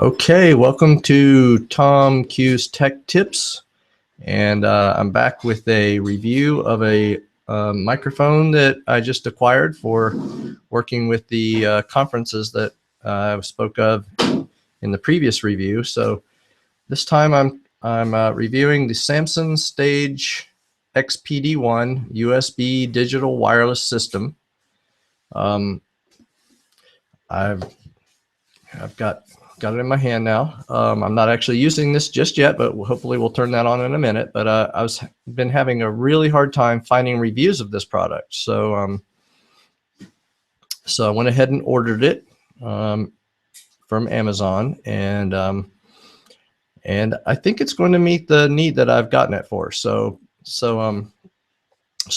Okay, welcome to Tom Q's Tech Tips, and I'm back with a review of a microphone that I just acquired for working with the conferences that I spoke of in the previous review. So this time I'm reviewing the Samson XPD1 USB digital wireless system. I've got it in my hand now. I'm not actually using this just yet, but hopefully we'll turn that on in a minute. But been having a really hard time finding reviews of this product. So I went ahead and ordered it from Amazon, and I think it's going to meet the need that I've gotten it for. So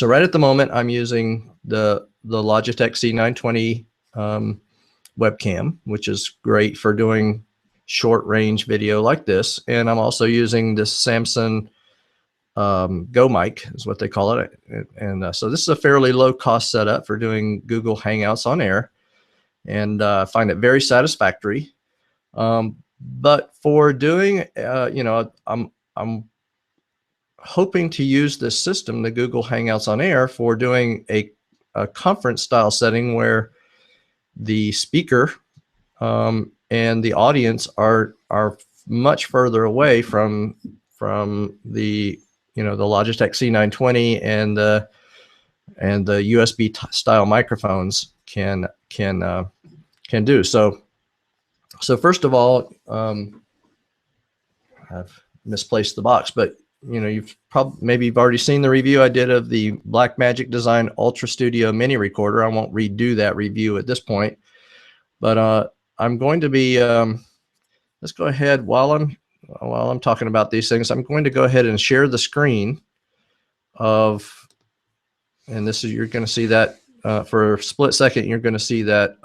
right at the moment, I'm using the Logitech C920 webcam, which is great for doing short range video like this. And I'm also using this Samson Go mic is what they call it. And so this is a fairly low cost setup for doing Google Hangouts on air, and I find it very satisfactory. But for doing, I'm hoping to use this system, the Google Hangouts on air, for doing a conference style setting where the speaker and the audience are much further away from the the Logitech C920 and the USB style microphones can do. So first of all, I've misplaced the box, but you've already seen the review I did of the Blackmagicdesign UltraStudio mini recorder. I won't redo that review at this point, but I'm going to be let's go ahead while I'm talking about these things. I'm going to go ahead and share the screen of, and this is, you're going to see that for a split second, you're going to see that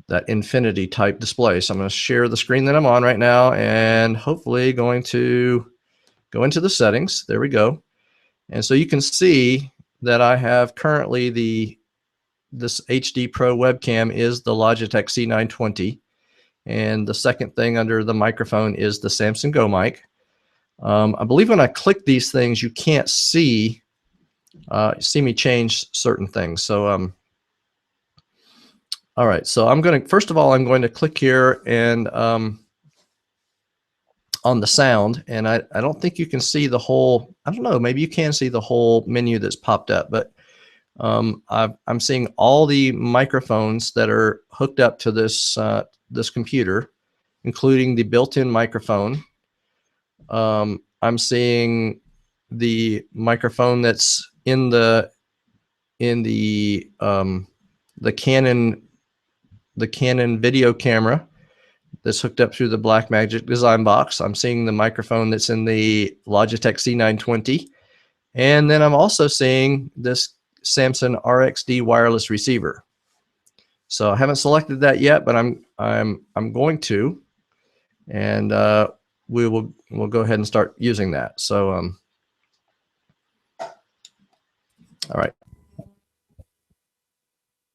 that infinity type display. So I'm going to share the screen that I'm on right now, and hopefully going to go into the settings. There we go. And so you can see that I have currently this HD Pro webcam is the Logitech C920. And the second thing under the microphone is the Samson Go mic. I believe when I click these things, you can't see me change certain things. So all right, so first of all, I'm going to click here and on the sound, and I don't think you can see the whole, I don't know, maybe you can see the whole menu that's popped up, but I'm seeing all the microphones that are hooked up to this this computer, including the built-in microphone. I'm seeing the microphone that's in the Canon video camera that's hooked up through the Blackmagicdesign box. I'm seeing the microphone that's in the Logitech C920, and then I'm also seeing this Samson RXD wireless receiver. So I haven't selected that yet, but I'm going to, and we'll go ahead and start using that. So all right.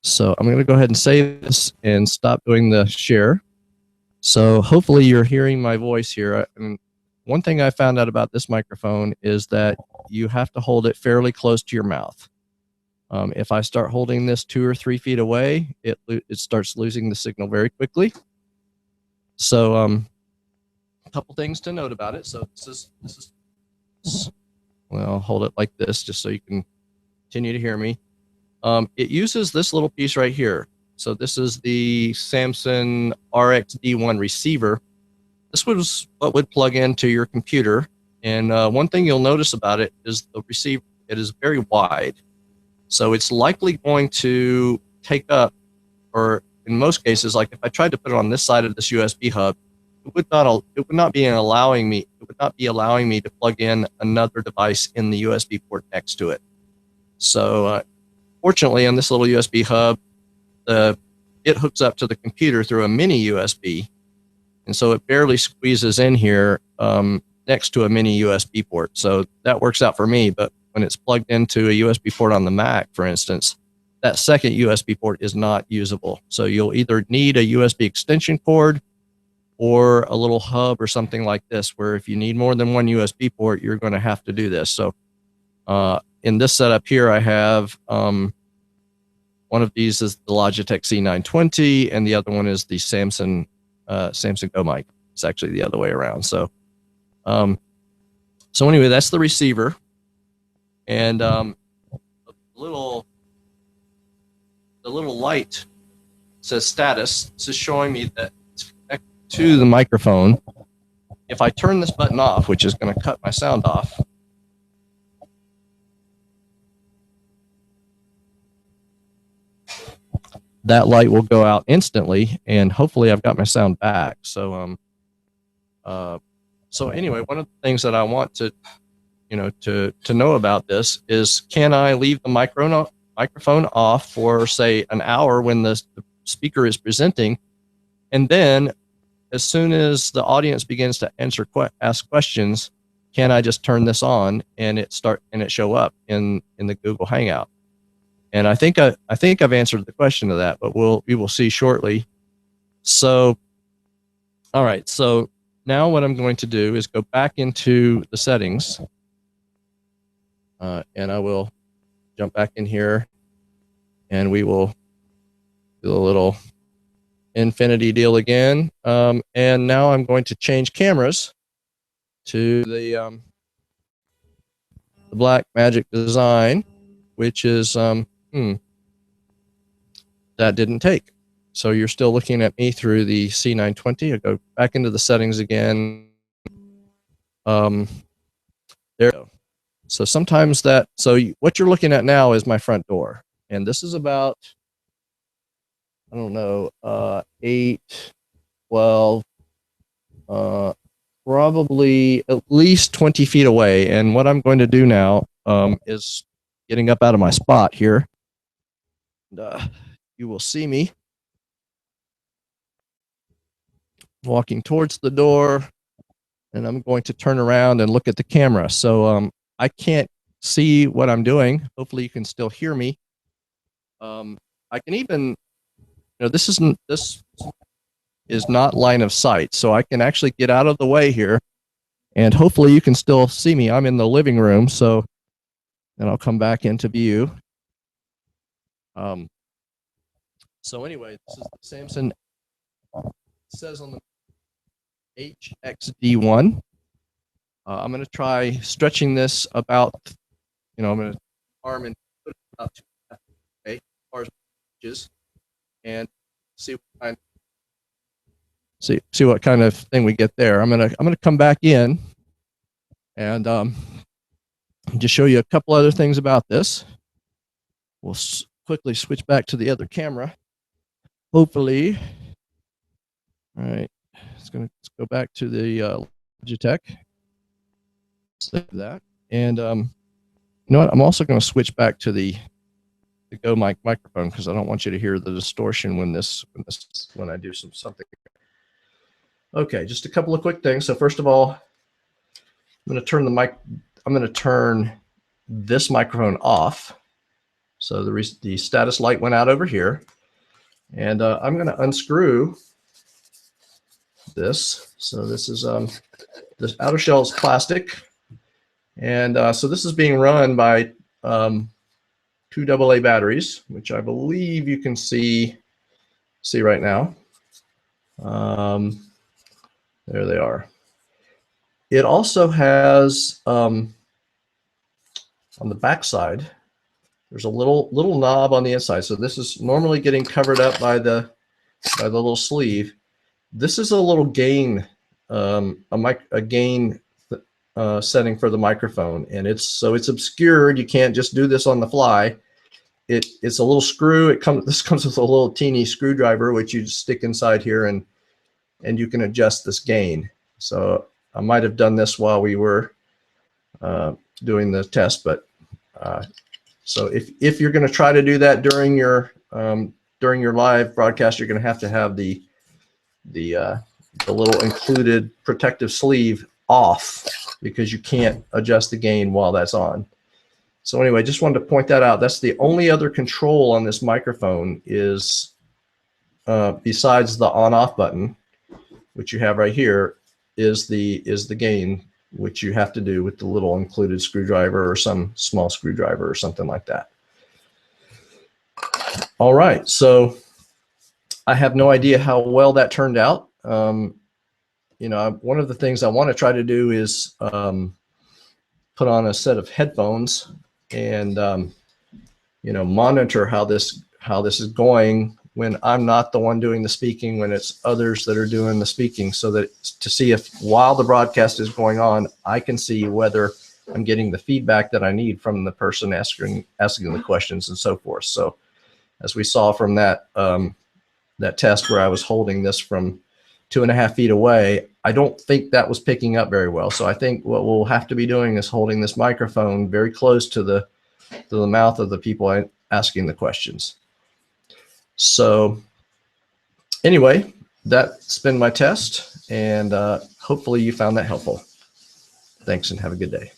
So I'm going to go ahead and save this and stop doing the share. So hopefully you're hearing my voice here. And one thing I found out about this microphone is that you have to hold it fairly close to your mouth. If I start holding this 2 or 3 feet away, it starts losing the signal very quickly. So a couple things to note about it. So this is well, I'll hold it like this just so you can continue to hear me. It uses this little piece right here. So this is the Samson RXD1 receiver. This was what would plug into your computer. And one thing you'll notice about it is the receiver, it is very wide. So it's likely going to take up, or in most cases, like if I tried to put it on this side of this USB hub, it would not be allowing me to plug in another device in the USB port next to it. So fortunately, on this little USB hub, it hooks up to the computer through a mini USB, and so it barely squeezes in here next to a mini USB port. So that works out for me. But when it's plugged into a USB port on the Mac, for instance, that second USB port is not usable. So you'll either need a USB extension cord or a little hub or something like this, where if you need more than one USB port, you're going to have to do this. So in this setup here, I have one of these is the Logitech C920, and the other one is the Samson Go mic. It's actually the other way around. So so anyway, that's the receiver, and the little light says status. This is showing me that it's connected to the microphone. If I turn this button off, which is going to cut my sound off, that light will go out instantly, and hopefully I've got my sound back. So so anyway, one of the things that I want to know about this is, can I leave the microphone off for, say, an hour when the speaker is presenting, and then as soon as the audience begins to ask questions, can I just turn this on and it show up in the Google Hangout? And I think I've answered the question to that, but we will see shortly. So, all right. So now what I'm going to do is go back into the settings, and I will jump back in here, and we will do a little infinity deal again. And now I'm going to change cameras to the Blackmagicdesign, which is that didn't take. So you're still looking at me through the C920. I go back into the settings again. There we go. So sometimes what you're looking at now is my front door. And this is about, I don't know, 8, 12, probably at least 20 feet away. And what I'm going to do now is getting up out of my spot here. You will see me walking towards the door, and I'm going to turn around and look at the camera. So I can't see what I'm doing. Hopefully you can still hear me. I can even, this is not line of sight, so I can actually get out of the way here, and hopefully you can still see me. I'm in the living room, so then I'll come back into view. So anyway, this is the Samson. It says on the HXD1. I'm going to try stretching this about, I'm going to arm and put it about 2.5 as far as inches, and see what kind of thing we get there. I'm gonna come back in and just show you a couple other things about this. We'll quickly switch back to the other camera. Hopefully, all right. Let's go back to the Logitech. Save that, and you know what? I'm also going to switch back to the Go mic microphone, because I don't want you to hear the distortion when I do something. Okay, just a couple of quick things. So first of all, I'm going to turn this microphone off. So the status light went out over here, and I'm going to unscrew this. So this is this outer shell is plastic, and so this is being run by 2 AA batteries, which I believe you can see right now. There they are. It also has on the back side, there's a little knob on the inside. So this is normally getting covered up by the little sleeve. This is a little gain, a gain setting for the microphone, and it's obscured. You can't just do this on the fly. It's a little screw. This comes with a little teeny screwdriver, which you just stick inside here, and you can adjust this gain. So I might have done this while we were doing the test, but so if you're going to try to do that during your live broadcast, you're going to have the little included protective sleeve off, because you can't adjust the gain while that's on. So anyway, just wanted to point that out. That's the only other control on this microphone is besides the on-off button, which you have right here, is the gain, which you have to do with the little included screwdriver or some small screwdriver or something like that. All right, so I have no idea how well that turned out. You know, one of the things I want to try to do is put on a set of headphones and you know, monitor how this is going when I'm not the one doing the speaking, when it's others that are doing the speaking, so that to see if while the broadcast is going on, I can see whether I'm getting the feedback that I need from the person asking the questions and so forth. So as we saw from that that test where I was holding this from 2.5 feet away, I don't think that was picking up very well. So I think what we'll have to be doing is holding this microphone very close to the mouth of the people asking the questions. So anyway, that's been my test, and hopefully you found that helpful. Thanks and have a good day.